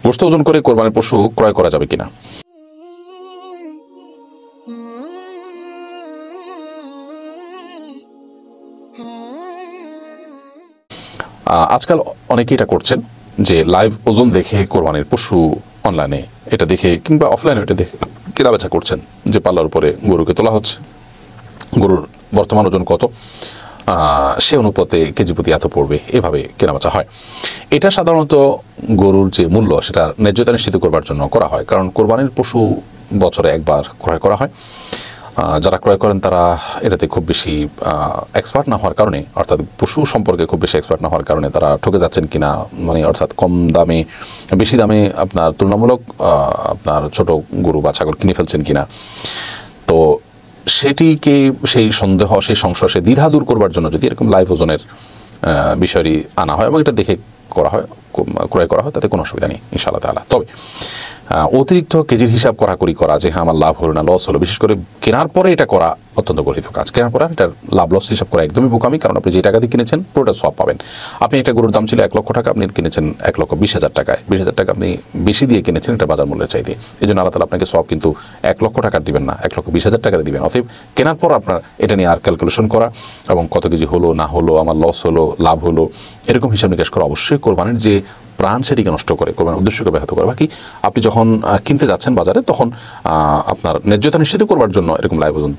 গোশত ওজন করে কোরবানির পশু ক্রয় করা যাবে কিনা? আজকাল অনেকেই এটা করছেন যে লাইভ ওজন দেখে কোরবানির পশু অনলাইনে এটা দেখে কিংবা অফলাইনে এটা দেখে কেনাবেচা করছেন, যে পাল্লার উপরে গরুকে তোলা হচ্ছে, গরুর বর্তমান ওজন কত, সে অনুপাতে কেজি প্রতি এত পড়বে, এভাবে কেনাবেচা হয়। এটা সাধারণত গরুর যে মূল্য সেটার ন্যায্যতা নিশ্চিত করবার জন্য করা হয়, কারণ কোরবানির পশু বছরে একবার ক্রয় করা হয়। যারা ক্রয় করেন তারা এটাতে খুব বেশি এক্সপার্ট না হওয়ার কারণে, অর্থাৎ পশু সম্পর্কে খুব বেশি এক্সপার্ট না হওয়ার কারণে তারা ঠকে যাচ্ছেন কিনা, মানে অর্থাৎ কম দামে বেশি দামে আপনার তুলনামূলক আপনার ছোট গরু বা ছাগল কিনে ফেলছেন কিনা। তো সেটিকে সেই সন্দেহ, সেই সংশয়, সেই দ্বিধা দূর করবার জন্য যদি এরকম লাইভ ওজনের বিষয়টি আনা হয় এবং এটা দেখে করা হয়, ক্রয় করা হয়, তাতে কোনো অসুবিধা নেই ইনশাআল্লাহ তাআলা। তবে অতিরিক্ত কেজির হিসাব করাকরি করা যে হ্যাঁ আমার লাভ হলো না লস হলো, বিশেষ করে কেনার পরে এটা করা অত্যন্ত গর্হিত কাজ। কেনার পরে এটার লাভ লস হিসাব করা একদমই বোকামি, কারণ আপনি যে টাকা দিয়ে কিনেছেন পুরোটা সব পাবেন। আপনি একটা গরুর দাম ছিল 1 লক্ষ টাকা, আপনি কিনেছেন 1,20,000 টাকায়, 20,000 টাকা আপনি বেশি দিয়ে কিনেছেন এটা বাজার মূল্যের চাইতে। এই জন্য আল্লাহ তাআলা আপনাকে সব কিন্তু 1 লক্ষ টাকার দিবেন না, 1,20,000 টাকার দিবেন। অতএব কেনার পর আপনার এটা নিয়ে আর ক্যালকুলেশন করা এবং কত কেজি হলো না হলো, আমার লস হলো লাভ হলো, এরকম হিসাব নিকাশ করা অবশ্যই কোরবানির যে প্রাণ সেটিকে নষ্ট করে, কোরবানির উদ্দেশ্যকে ব্যাহত করে। বাকি আপনি যখন কিনতে যাচ্ছেন বাজারে তখন আপনার ন্যায্যতা নিশ্চিত করবার জন্য এরকম লাইভ ওজন